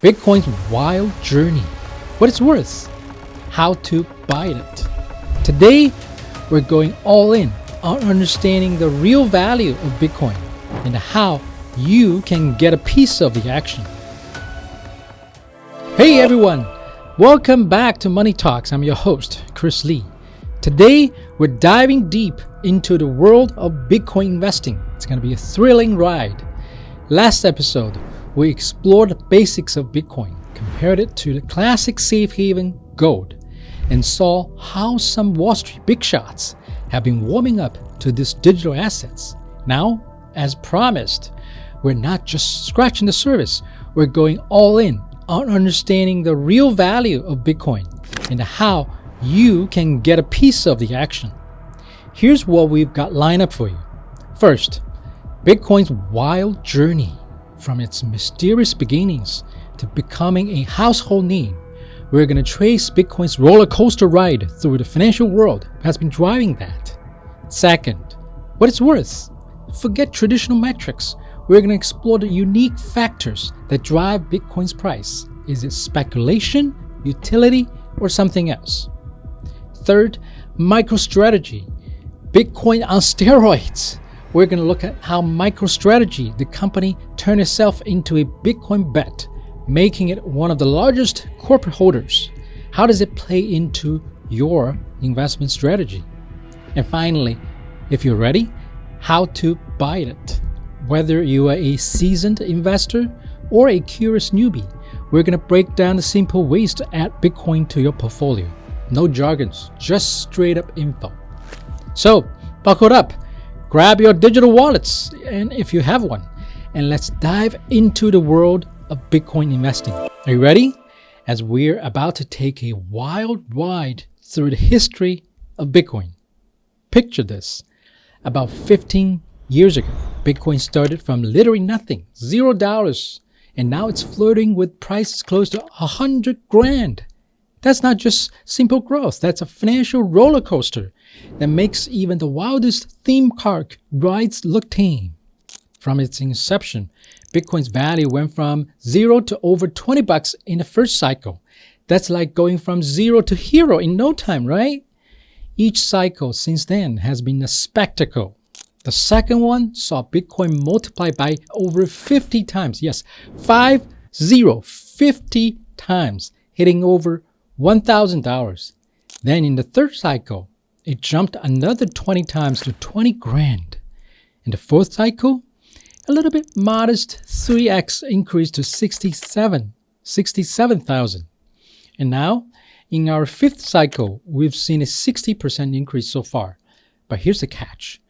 Bitcoin's wild journey, what it's worth, how to buy it. Today, we're going all in on understanding the real value of Bitcoin and how you can get a piece of the action. Hey everyone, welcome back to Money Talks. I'm your host, Chris Lee. Today, we're diving deep into the world of Bitcoin investing. It's going to be a thrilling ride. Last episode, we explored the basics of Bitcoin, compared it to the classic safe haven gold, and saw how some Wall Street big shots have been warming up to these digital assets. Now, as promised, we're not just scratching the surface, we're going all in on understanding the real value of Bitcoin and how you can get a piece of the action. Here's what we've got lined up for you. First, Bitcoin's wild journey. From its mysterious beginnings to becoming a household name, we're going to trace Bitcoin's roller coaster ride through the financial world that has been driving that. Second, what it's worth. Forget traditional metrics. We're going to explore the unique factors that drive Bitcoin's price. Is it speculation, utility, or something else? Third, MicroStrategy. Bitcoin on steroids. We're going to look at how MicroStrategy, the company, turned itself into a Bitcoin bet, making it one of the largest corporate holders. How does it play into your investment strategy? And finally, if you're ready, how to buy it. Whether you are a seasoned investor or a curious newbie, we're going to break down the simple ways to add Bitcoin to your portfolio. No jargons, just straight up info. So, buckle up. Grab your digital wallets, and if you have one, and let's dive into the world of Bitcoin investing. Are you ready? As we're about to take a wild ride through the history of Bitcoin. Picture this. About 15 years ago, Bitcoin started from literally nothing, $0, and now it's flirting with prices close to 100 grand. That's not just simple growth, that's a financial roller coaster that makes even the wildest theme park rides look tame. From its inception, Bitcoin's value went from $0 to over $20 in the first cycle. That's like going from zero to hero in no time, right? Each cycle since then has been a spectacle. The second one saw Bitcoin multiply by over 50 times. Yes, 50 times, hitting over $1,000. Then in the third cycle, it jumped another 20 times to 20 grand. In the fourth cycle, a little bit modest 3x increase to 67,000. And now, in our fifth cycle, we've seen a 60% increase so far. But here's the catch.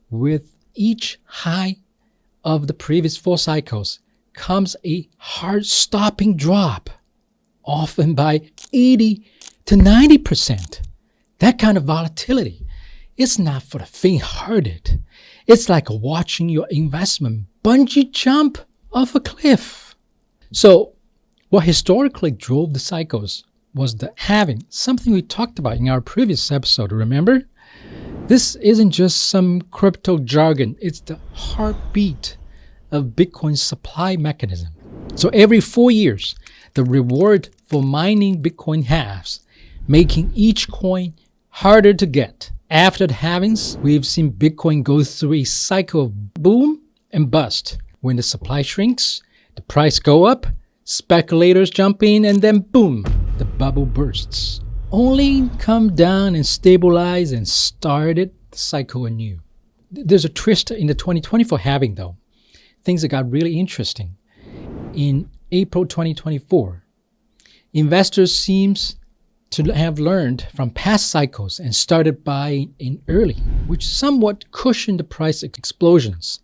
With each high of the previous four cycles comes a hard stopping drop, often by 80 to 90%. That kind of volatility, it's not for the faint-hearted. It's like watching your investment bungee jump off a cliff. So, what historically drove the cycles was the halving, something we talked about in our previous episode, remember? This isn't just some crypto jargon, it's the heartbeat of Bitcoin's supply mechanism. So every 4 years, the reward for mining Bitcoin halves, making each coin harder to get. After the halvings, we've seen Bitcoin go through a cycle of boom and bust. When the supply shrinks, the price go up, speculators jump in, and then boom, the bubble bursts. Only come down and stabilize and started the cycle anew. There's a twist in the 2024 halving though. Things that got really interesting. In April 2024, investors seems to have learned from past cycles and started buying in early, which somewhat cushioned the price explosions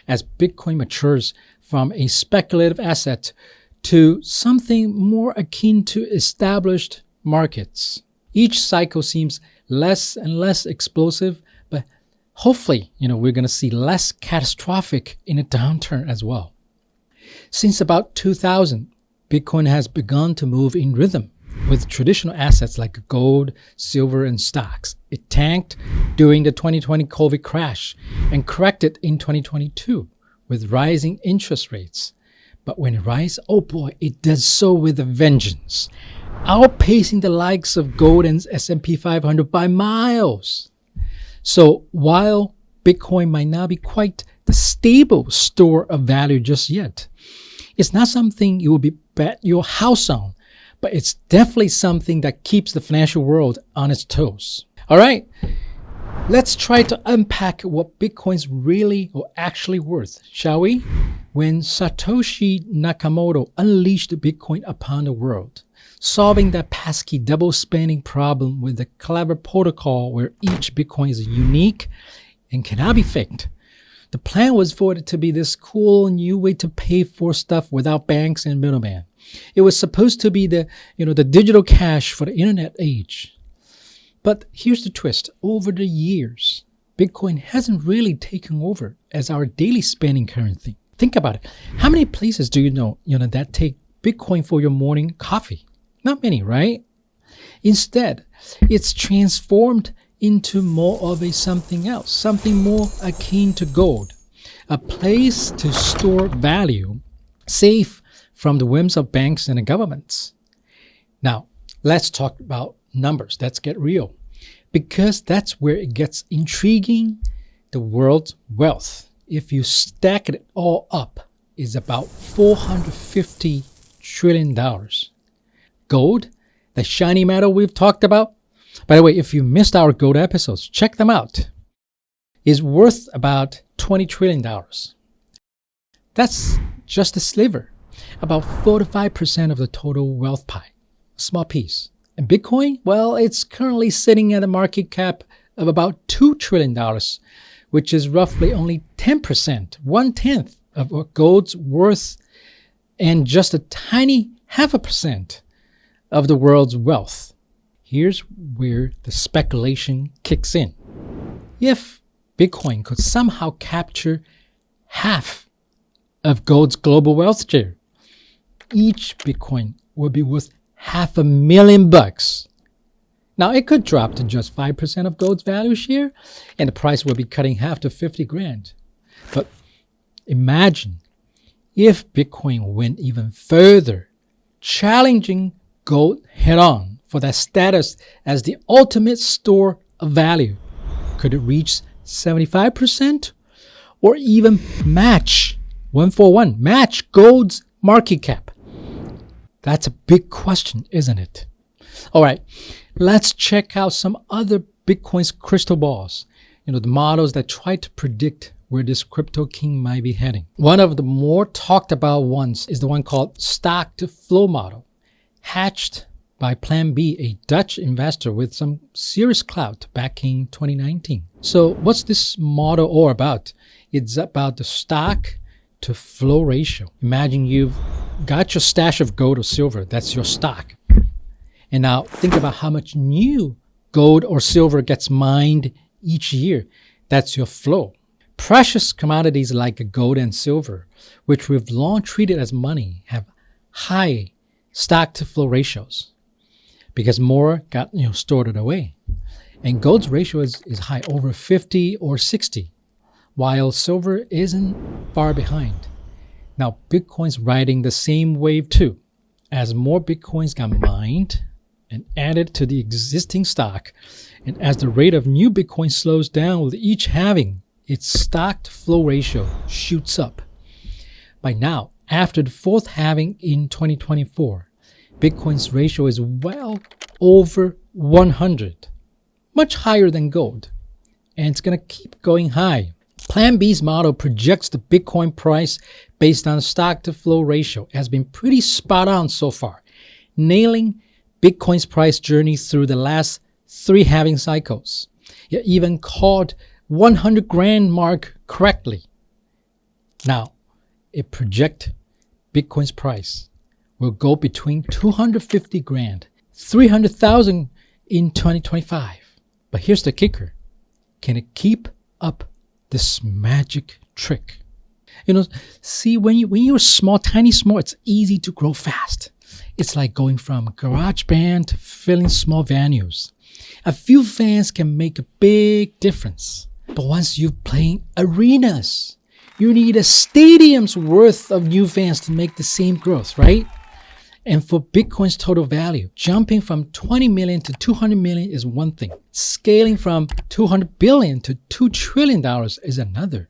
as Bitcoin matures from a speculative asset to something more akin to established markets. Each cycle seems less and less explosive, but hopefully, we're going to see less catastrophic in a downturn as well. Since about 2000, Bitcoin has begun to move in rhythm with traditional assets like gold, silver, and stocks. It tanked during the 2020 COVID crash and corrected in 2022 with rising interest rates. But when it rises, oh boy, it does so with a vengeance, outpacing the likes of gold and S&P 500 by miles. So while Bitcoin might not be quite the stable store of value just yet, it's not something you will bet your house on, but it's definitely something that keeps the financial world on its toes. All right, let's try to unpack what Bitcoin's really or actually worth, shall we? When Satoshi Nakamoto unleashed Bitcoin upon the world, solving that pesky double spending problem with a clever protocol where each Bitcoin is unique and cannot be faked. The plan was for it to be this cool new way to pay for stuff without banks and middlemen. It was supposed to be the digital cash for the internet age. But here's the twist. Over the years, Bitcoin hasn't really taken over as our daily spending currency. Think about it. How many places do you know that take Bitcoin for your morning coffee? Not many, right? Instead, it's transformed into more of a something else, something more akin to gold, a place to store value, safe from the whims of banks and the governments. Now, let's talk about numbers. Let's get real, because that's where it gets intriguing. The world's wealth, if you stack it all up, is about $450 trillion. Gold, the shiny metal we've talked about, by the way, if you missed our gold episodes, check them out, is worth about $20 trillion. That's just a sliver, about 4 to 5% of the total wealth pie, a small piece. And Bitcoin, well, it's currently sitting at a market cap of about $2 trillion, which is roughly only 10%, 1/10 of what gold's worth, and just a tiny 0.5% of the world's wealth. Here's where the speculation kicks in. If Bitcoin could somehow capture half of gold's global wealth share, each Bitcoin would be worth $500,000. Now, it could drop to just 5% of gold's value share, and the price would be cutting half to 50 grand. But imagine if Bitcoin went even further, challenging gold head-on for that status as the ultimate store of value. Could it reach 75% or even match 1-for-1, match gold's market cap? That's a big question, isn't it? All right, let's check out some other Bitcoin's crystal balls, the models that try to predict where this crypto king might be heading. One of the more talked about ones is the one called stock to flow model, hatched by Plan B, a Dutch investor with some serious clout back in 2019. So what's this model all about? It's about the stock to flow ratio. Imagine you've got your stash of gold or silver. That's your stock. And now think about how much new gold or silver gets mined each year. That's your flow. Precious commodities like gold and silver, which we've long treated as money, have high stock to flow ratios, because more got stored away. And gold's ratio is high, over 50 or 60, while silver isn't far behind. Now, Bitcoin's riding the same wave too. As more Bitcoins got mined and added to the existing stock, and as the rate of new Bitcoin slows down with each halving, its stock to flow ratio shoots up. By now, after the fourth halving in 2024, Bitcoin's ratio is well over 100, much higher than gold, and it's going to keep going high. Plan B's model projects the Bitcoin price based on stock to flow ratio has been pretty spot on so far, nailing Bitcoin's price journey through the last 3 halving cycles. It even called 100 grand mark correctly. Now, it projects Bitcoin's price will go between 250 grand, 300,000 in 2025. But here's the kicker. Can it keep up this magic trick? See, when you're small, tiny small, it's easy to grow fast. It's like going from garage band to filling small venues. A few fans can make a big difference. But once you're playing arenas, You need a stadium's worth of new fans to make the same growth, right? And for Bitcoin's total value, jumping from 20 million to 200 million is one thing. Scaling from 200 billion to $2 trillion is another.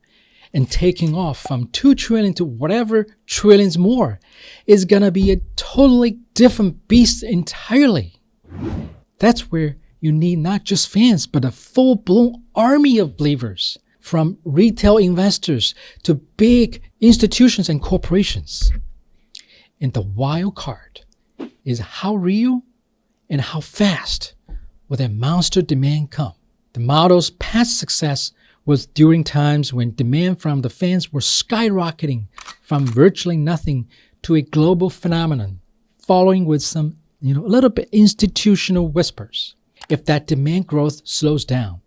And taking off from 2 trillion to whatever trillions more is going to be a totally different beast entirely. That's where you need not just fans, but a full-blown army of believers, from retail investors to big institutions and corporations. And the wild card is how real and how fast will that monster demand come. The model's past success was during times when demand from the fans were skyrocketing from virtually nothing to a global phenomenon, following with some, a little bit institutional whispers. If that demand growth slows down,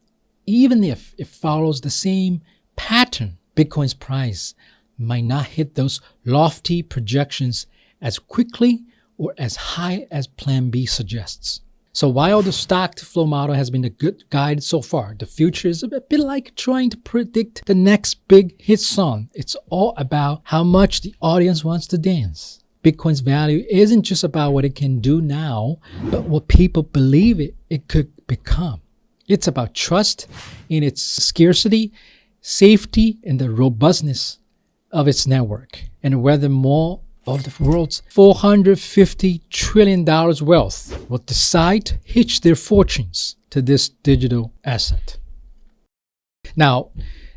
even if it follows the same pattern, Bitcoin's price might not hit those lofty projections as quickly or as high as Plan B suggests. So while the stock-to-flow model has been a good guide so far, the future is a bit like trying to predict the next big hit song. It's all about how much the audience wants to dance. Bitcoin's value isn't just about what it can do now, but what people believe it could become. It's about trust in its scarcity, safety, and the robustness of its network, and whether more of the world's $450 trillion wealth will decide to hitch their fortunes to this digital asset. Now,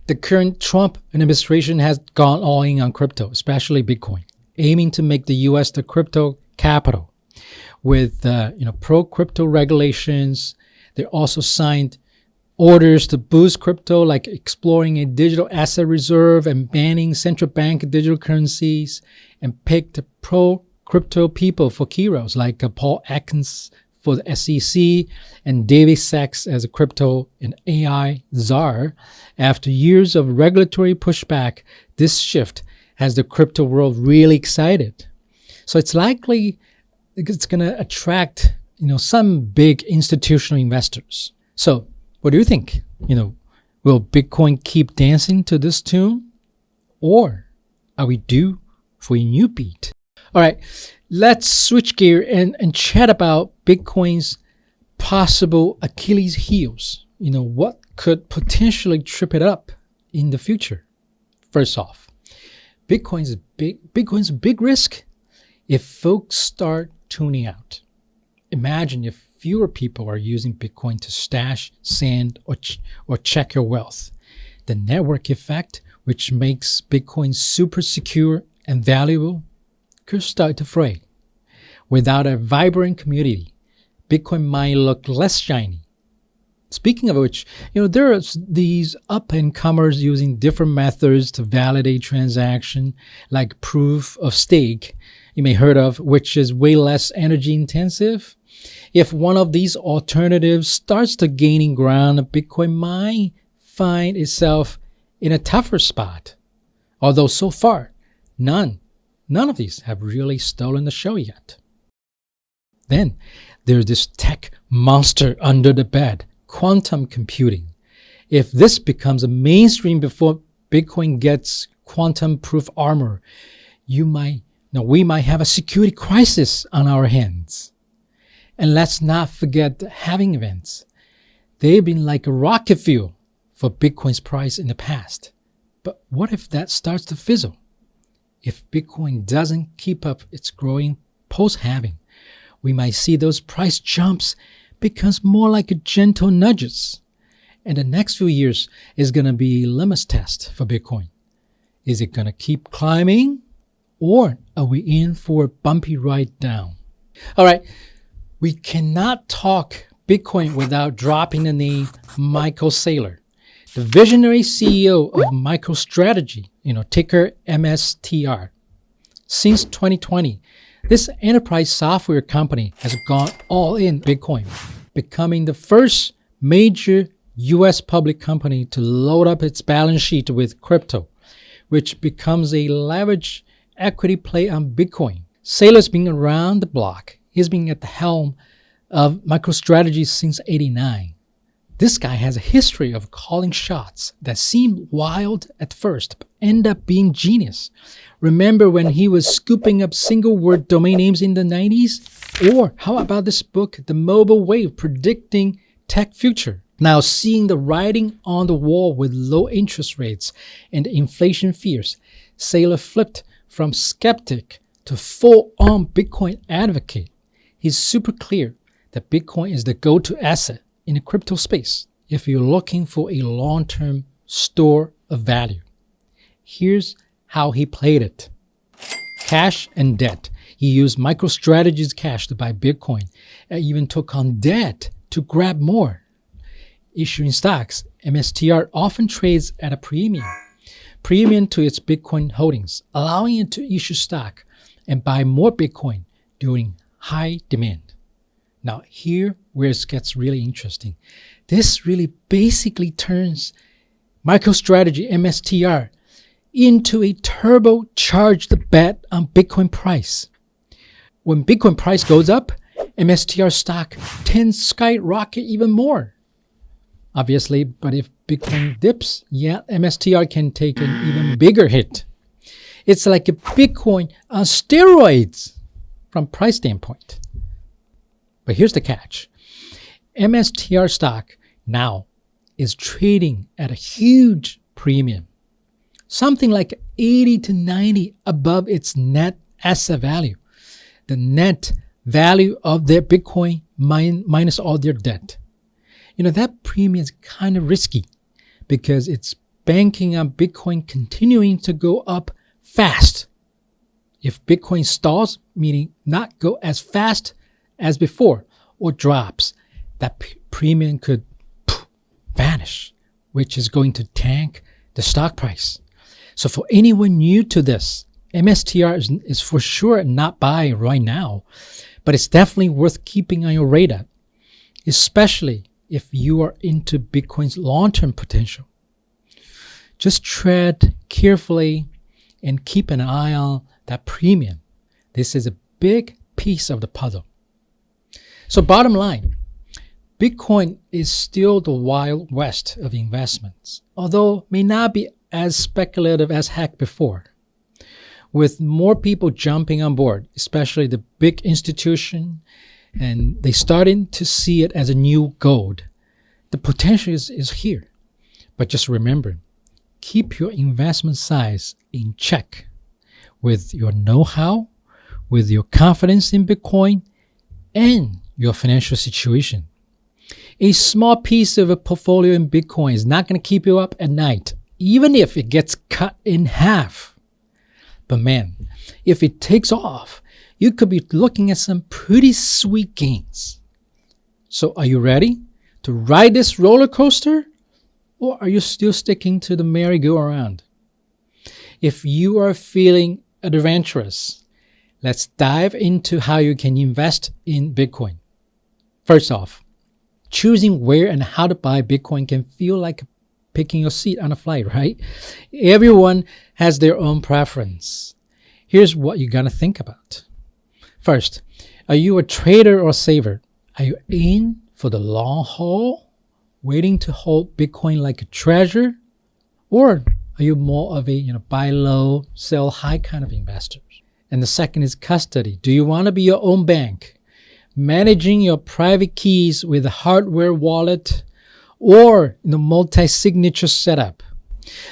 the current Trump administration has gone all in on crypto, especially Bitcoin, aiming to make the U.S. the crypto capital with pro-crypto regulations. They also signed orders to boost crypto, like exploring a digital asset reserve and banning central bank digital currencies, and picked pro-crypto people for key roles, like Paul Atkins for the SEC and David Sachs as a crypto and AI czar. After years of regulatory pushback, this shift has the crypto world really excited. So it's likely it's going to attract, some big institutional investors. So what do you think? Will Bitcoin keep dancing to this tune? Or are we due for a new beat? All right, let's switch gear and chat about Bitcoin's possible Achilles heels. What could potentially trip it up in the future? First off, Bitcoin's a big risk if folks start tuning out. Imagine if fewer people are using Bitcoin to stash, send, or check your wealth. The network effect, which makes Bitcoin super secure and valuable, could start to fray. Without a vibrant community, Bitcoin might look less shiny. Speaking of which, there are these up-and-comers using different methods to validate transaction, like proof of stake, you may heard of, which is way less energy intensive. If one of these alternatives starts to gaining ground, Bitcoin might find itself in a tougher spot. Although so far, none of these have really stolen the show yet. Then there's this tech monster under the bed, quantum computing. If this becomes a mainstream before Bitcoin gets quantum-proof armor, we might have a security crisis on our hands. And let's not forget the halving events. They've been like a rocket fuel for Bitcoin's price in the past. But what if that starts to fizzle? If Bitcoin doesn't keep up its growing post-halving, we might see those price jumps becomes more like a gentle nudges. And the next few years is going to be a litmus test for Bitcoin. Is it going to keep climbing, or are we in for a bumpy ride down? All right, we cannot talk Bitcoin without dropping the name Michael Saylor, the visionary CEO of MicroStrategy, ticker MSTR. Since 2020, this enterprise software company has gone all in Bitcoin, becoming the first major U.S. public company to load up its balance sheet with crypto, which becomes a leverage equity play on Bitcoin. Saylor's been around the block. He's been at the helm of MicroStrategy since '89. This guy has a history of calling shots that seem wild at first, but end up being genius. Remember when he was scooping up single-word domain names in the 90s? Or how about this book, The Mobile Wave, Predicting Tech Future? Now seeing the writing on the wall with low interest rates and inflation fears, Saylor flipped from skeptic to full-on Bitcoin advocate. He's super clear that Bitcoin is the go-to asset in the crypto space if you're looking for a long-term store of value. Here's how he played it. Cash and debt. He used MicroStrategy's cash to buy Bitcoin and even took on debt to grab more. Issuing stocks, MSTR often trades at a premium to its Bitcoin holdings, allowing it to issue stock and buy more Bitcoin during high demand. Now, here where it gets really interesting. This really basically turns MicroStrategy MSTR into a turbocharged bet on Bitcoin price. When Bitcoin price goes up, MSTR stock tends to skyrocket even more. Obviously, but if Bitcoin dips, MSTR can take an even bigger hit. It's like a Bitcoin on steroids from price standpoint. But here's the catch. MSTR stock now is trading at a huge premium, something like 80 to 90 above its net asset value, the net value of their Bitcoin minus all their debt. That premium is kind of risky because it's banking on Bitcoin continuing to go up fast. If Bitcoin stalls, meaning not go as fast as before, or drops, that premium could vanish, which is going to tank the stock price. So for anyone new to this, MSTR is for sure not buying right now, but it's definitely worth keeping on your radar, especially if you are into Bitcoin's long-term potential. Just tread carefully and keep an eye on that premium. This is a big piece of the puzzle. So bottom line, Bitcoin is still the wild west of investments, although may not be as speculative as heck before. With more people jumping on board, especially the big institution, and they starting to see it as a new gold. The potential is here. But just remember, keep your investment size in check with your know-how, with your confidence in Bitcoin, and your financial situation. A small piece of a portfolio in Bitcoin is not going to keep you up at night, even if it gets cut in half. But man, if it takes off, you could be looking at some pretty sweet gains. So are you ready to ride this roller coaster? Or are you still sticking to the merry-go-round? If you are feeling adventurous, let's dive into how you can invest in Bitcoin. First off, choosing where and how to buy Bitcoin can feel like picking your seat on a flight, right? Everyone has their own preference. Here's what you gotta think about. First, are you a trader or saver? Are you in for the long haul, waiting to hold Bitcoin like a treasure? Or are you more of a buy low, sell high kind of investor? And the second is custody. Do you want to be your own bank, managing your private keys with a hardware wallet or multi-signature setup?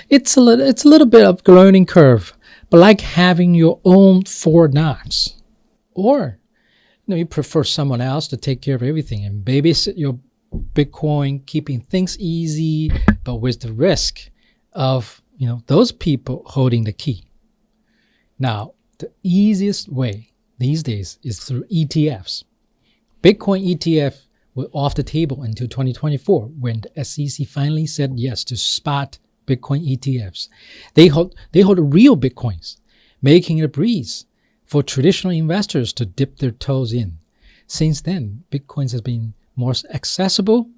It's a little bit of a learning curve, but like having your own Fort Knox. Or you prefer someone else to take care of everything and babysit your Bitcoin, keeping things easy, but with the risk of those people holding the key. Now, the easiest way these days is through ETFs. Bitcoin ETF were off the table until 2024 when the SEC finally said yes to spot Bitcoin ETFs. They hold real Bitcoins, making it a breeze for traditional investors to dip their toes in. Since then, Bitcoins has been more accessible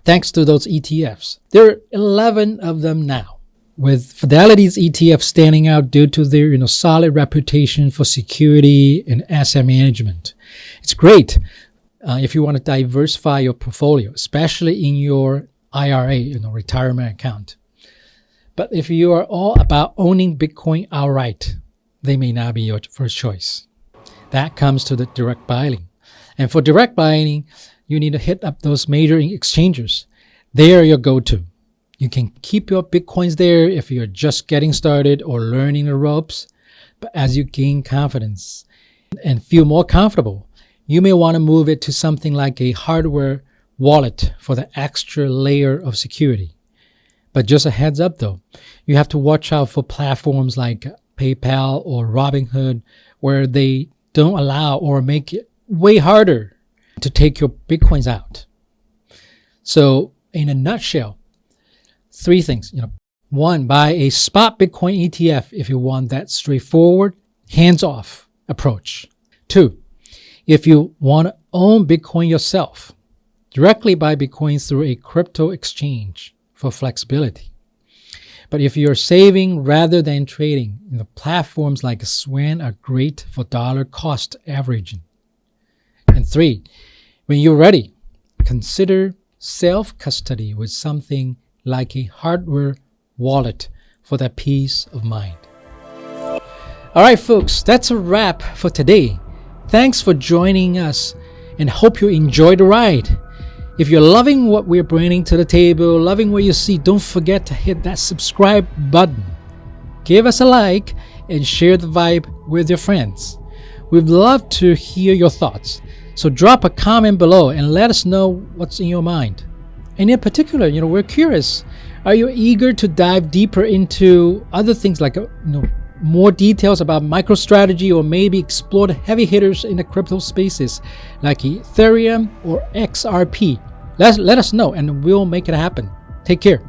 thanks to those ETFs. There are 11 of them now, with Fidelity's ETF standing out due to their solid reputation for security and asset management. It's great if you want to diversify your portfolio, especially in your IRA, retirement account. But if you are all about owning Bitcoin outright, they may not be your first choice. That comes to the direct buying. And for direct buying, you need to hit up those major exchanges. They are your go-to. You can keep your Bitcoins there if you're just getting started or learning the ropes. But as you gain confidence and feel more comfortable, you may want to move it to something like a hardware wallet for the extra layer of security. But just a heads up though, you have to watch out for platforms like PayPal or Robinhood where they don't allow or make it way harder to take your Bitcoins out. So in a nutshell, 3 things. 1, buy a spot Bitcoin ETF if you want that straightforward, hands-off approach. 2, if you want to own Bitcoin yourself, directly buy Bitcoin through a crypto exchange for flexibility. But if you're saving rather than trading, platforms like Swan are great for dollar cost averaging. And 3, when you're ready, consider self-custody with something like a hardware wallet for that peace of mind. All right, folks, that's a wrap for today. Thanks for joining us and hope you enjoy the ride. If you're loving what we're bringing to the table, loving what you see, don't forget to hit that subscribe button. Give us a like and share the vibe with your friends. We'd love to hear your thoughts. So drop a comment below and let us know what's in your mind. And in particular, we're curious. Are you eager to dive deeper into other things like, more details about MicroStrategy, or maybe explore the heavy hitters in the crypto spaces like Ethereum or XRP? Let us know and we'll make it happen. Take care.